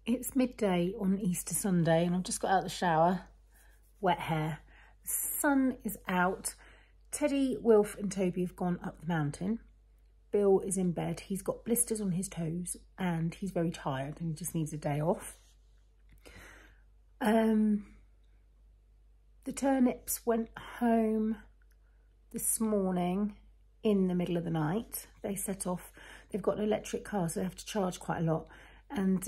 It's midday on Easter Sunday and I've just got out of the shower, wet hair. The sun is out. Teddy, Wilf and Toby have gone up the mountain. Bill is in bed. He's got blisters on his toes and he's very tired and he just needs a day off. The turnips went home this morning in the middle of the night. They set off. They've got an electric car, so they have to charge quite a lot. And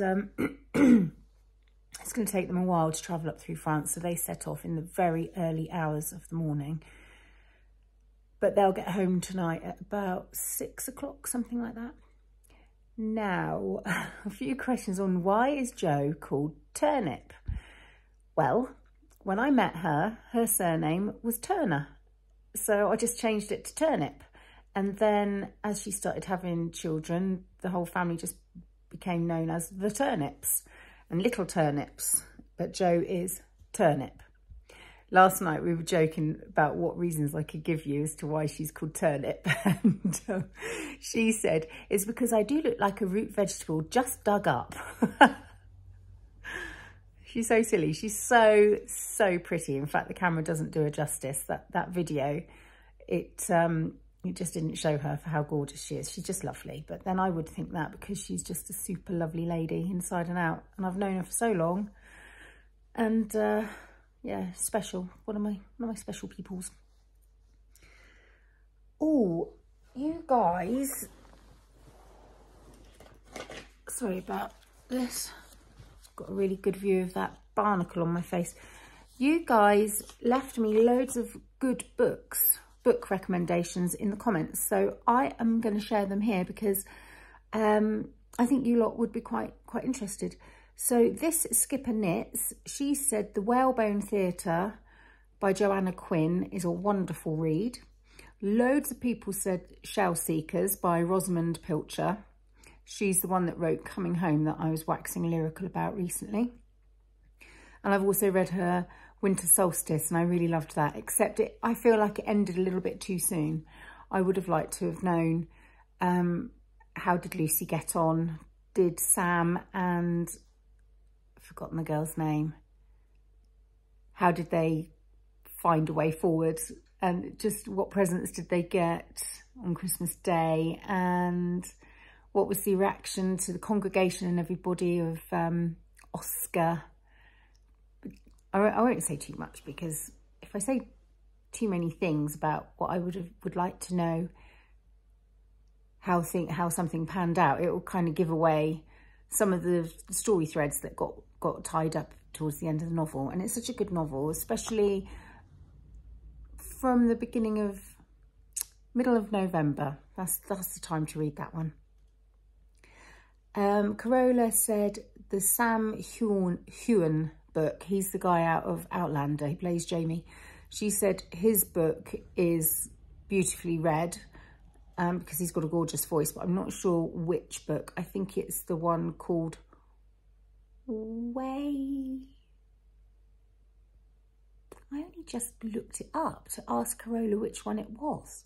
it's going to take them a while to travel up through France, so they set off in the very early hours of the morning. But they'll get home tonight at about 6 o'clock, something like that. Now, a few questions on why is Jo called Turnip? Well, when I met her, her surname was Turner, so I just changed it to Turnip. And then as she started having children, the whole family just became known as the Turnips and Little Turnips, but Jo is Turnip. Last night we were joking about what reasons I could give you as to why she's called Turnip, and she said, it's because I do look like a root vegetable just dug up. She's so silly. She's so pretty. In fact, the camera doesn't do her justice. That video, it just didn't show her for how gorgeous she is. She's just lovely. But then I would think that because she's just a super lovely lady inside and out. And I've known her for so long. And yeah, special. One of my special peoples. Oh, you guys. Sorry about this. Got a really good view of that barnacle on my face. You guys left me loads of good book recommendations in the comments, so I am going to share them here because I think you lot would be quite interested. So this Skipper Knits, she said The Whalebone Theatre by Joanna Quinn is a wonderful read. Loads of people said Shell Seekers by Rosamund Pilcher. She's the one that wrote Coming Home that I was waxing lyrical about recently. And I've also read her Winter Solstice, and I really loved that, except I feel like it ended a little bit too soon. I would have liked to have known how did Lucy get on? Did Sam and, I've forgotten the girl's name, how did they find a way forward? And just what presents did they get on Christmas Day? And what was the reaction to the congregation and everybody of Oscar? I won't say too much, because if I say too many things about what I would like to know how something panned out, it will kind of give away some of the story threads that got tied up towards the end of the novel. And it's such a good novel, especially from the middle of November. That's the time to read that one. Carola said the Sam Heughan book, he's the guy out of Outlander, he plays Jamie. She said his book is beautifully read because he's got a gorgeous voice, but I'm not sure which book. I think it's the one called Way. I only just looked it up to ask Carola which one it was.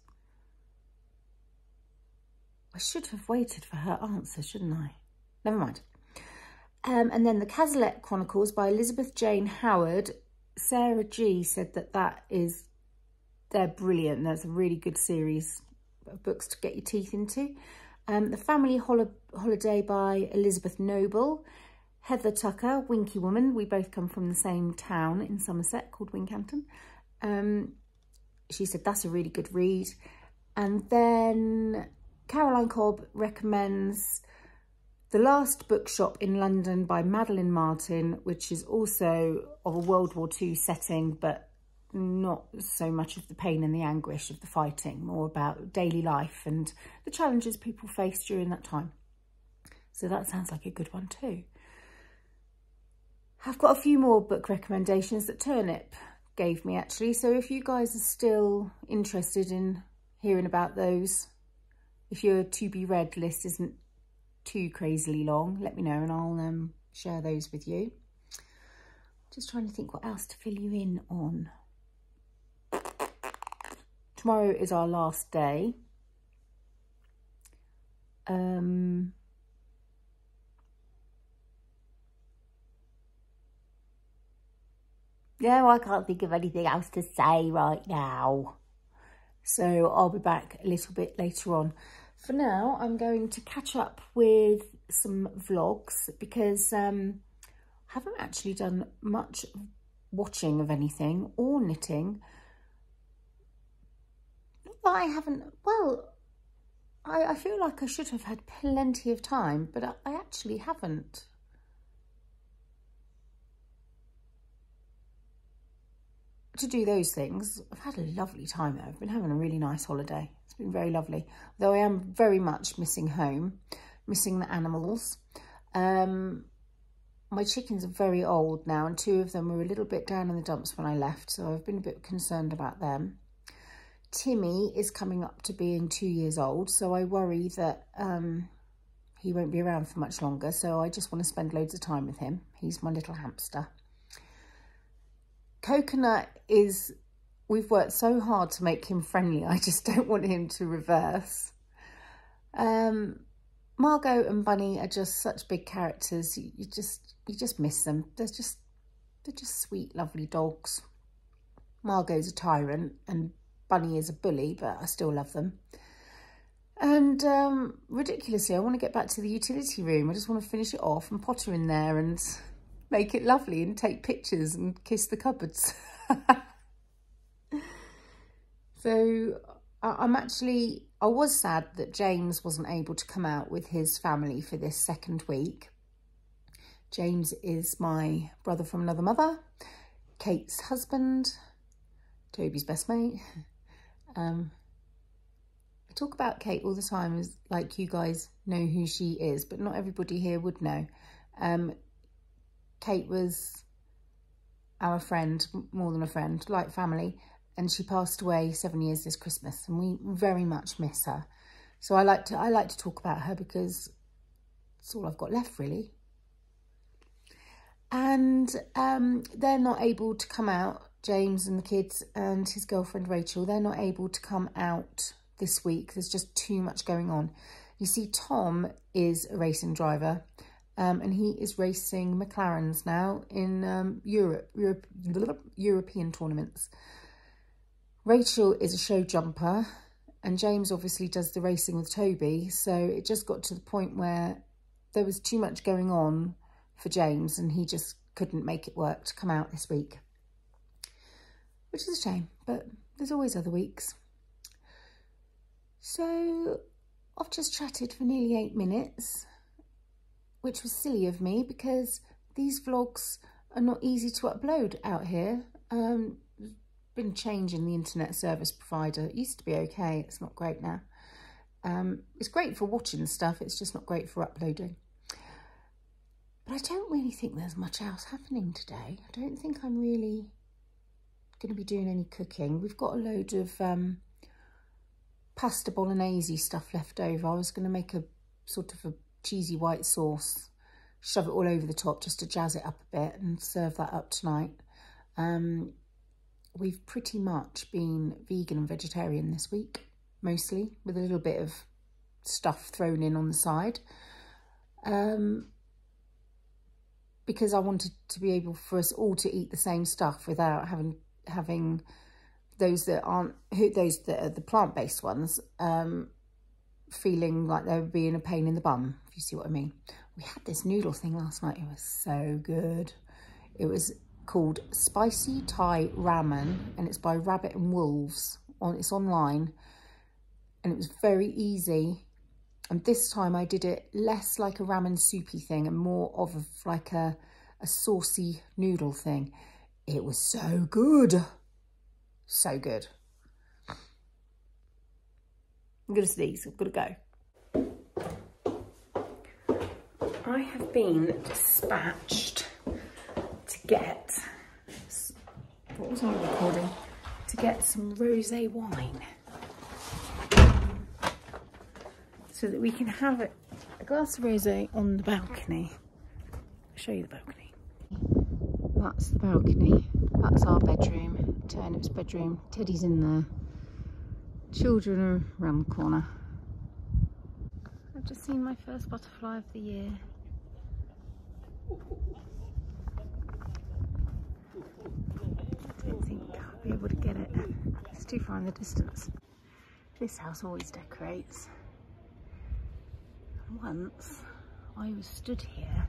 I should have waited for her answer, shouldn't I? Never mind. And then the Cazalet Chronicles by Elizabeth Jane Howard. Sarah G said they're brilliant. That's a really good series of books to get your teeth into. The Family Holiday by Elizabeth Noble. Heather Tucker, Winky Woman. We both come from the same town in Somerset called Wincanton. She said that's a really good read. And then Caroline Cobb recommends The Last Bookshop in London by Madeline Martin, which is also of a World War II setting, but not so much of the pain and the anguish of the fighting, more about daily life and the challenges people face during that time. So that sounds like a good one too. I've got a few more book recommendations that Turnip gave me actually, so if you guys are still interested in hearing about those, if your to be read list isn't too crazily long, let me know and I'll share those with you. Just trying to think what else to fill you in on. Tomorrow is our last day. No, I can't think of anything else to say right now. So I'll be back a little bit later on. For now, I'm going to catch up with some vlogs because I haven't actually done much watching of anything or knitting. Not that I haven't, well, I feel like I should have had plenty of time, but I actually haven't. To do those things. I've had a lovely time though. I've been having a really nice holiday. It's been very lovely. Though I am very much missing home, missing the animals. My chickens are very old now and 2 of them were a little bit down in the dumps when I left, so I've been a bit concerned about them. Timmy is coming up to being 2 years old, so I worry that he won't be around for much longer, so I just want to spend loads of time with him. He's my little hamster. Coconut is, we've worked so hard to make him friendly, I just don't want him to reverse. Margot and Bunny are just such big characters, you just miss them. They're just sweet, lovely dogs. Margot's a tyrant and Bunny is a bully, but I still love them. And ridiculously, I want to get back to the utility room. I just want to finish it off and potter in there and make it lovely and take pictures and kiss the cupboards. So I was sad that James wasn't able to come out with his family for this second week. James is my brother from another mother, Kate's husband, Toby's best mate. I talk about Kate all the time as like you guys know who she is, but not everybody here would know. Kate was our friend, more than a friend, like family, and she passed away 7 years this Christmas, and we very much miss her. So I like to talk about her because it's all I've got left, really. And they're not able to come out, James and the kids and his girlfriend Rachel, they're not able to come out this week. There's just too much going on. You see, Tom is a racing driver. And he is racing McLarens now in European tournaments. Rachel is a show jumper and James obviously does the racing with Toby. So it just got to the point where there was too much going on for James and he just couldn't make it work to come out this week. Which is a shame, but there's always other weeks. So I've just chatted for nearly 8 minutes. Which was silly of me because these vlogs are not easy to upload out here. Been a change in the internet service provider. It used to be okay, it's not great now. It's great for watching stuff, it's just not great for uploading. But I don't really think there's much else happening today. I don't think I'm really going to be doing any cooking. We've got a load of pasta bolognese stuff left over. I was going to make a sort of a cheesy white sauce, shove it all over the top just to jazz it up a bit and serve that up tonight. We've pretty much been vegan and vegetarian this week, mostly, with a little bit of stuff thrown in on the side. Because I wanted to be able for us all to eat the same stuff without having those that are the plant-based ones, feeling like they were being a pain in the bum, if you see what I mean. We had this noodle thing last night. It was so good. It was called Spicy Thai Ramen, and it's by Rabbit and Wolves. It's online, and it was very easy. And this time I did it less like a ramen soupy thing and more of like a saucy noodle thing. It was so good. So good. I'm going to sneeze, I've got to go. I have been dispatched to get, what was I recording? To get some rosé wine. So that we can have a glass of rosé on the balcony. I'll show you the balcony. That's the balcony. That's our bedroom, Turnip's bedroom. Teddy's in there. Children are around the corner. I've just seen my first butterfly of the year. too far in the distance. This house always decorates. Once I was stood here,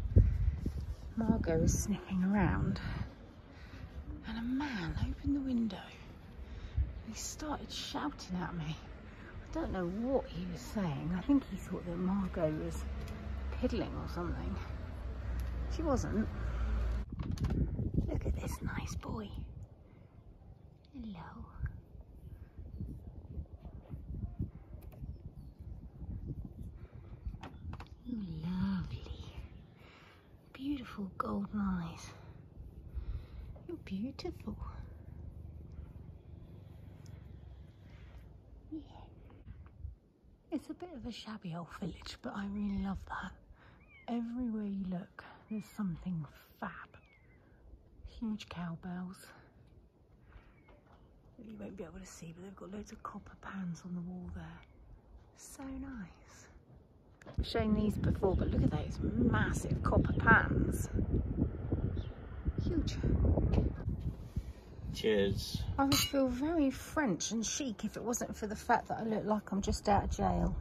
Margot was sniffing around, and a man opened the window. He started shouting at me. I don't know what he was saying. I think he thought that Margot was piddling or something. She wasn't. Look at this nice boy. Hello. Lovely. Beautiful golden eyes. You're beautiful. Yeah. It's a bit of a shabby old village, but I really love that. Everywhere you look, there's something fab. Huge cowbells. You won't be able to see, but they've got loads of copper pans on the wall there. So nice. I've shown these before, but look at those massive copper pans. Huge. Cheers. I would feel very French and chic if it wasn't for the fact that I look like I'm just out of jail.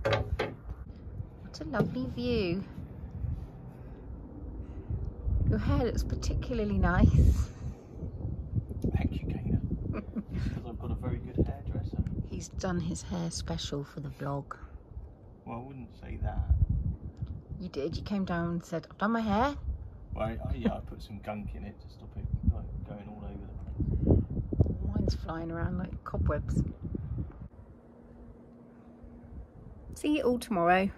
What a lovely view. Your hair looks particularly nice. Thank you, Kana. Because I've got a very good hairdresser. He's done his hair special for the vlog. Well, I wouldn't say that. You did. You came down and said, I've done my hair. Well, yeah, I put some gunk in it to stop it like going all over the place. Mine's flying around like cobwebs. See you all tomorrow.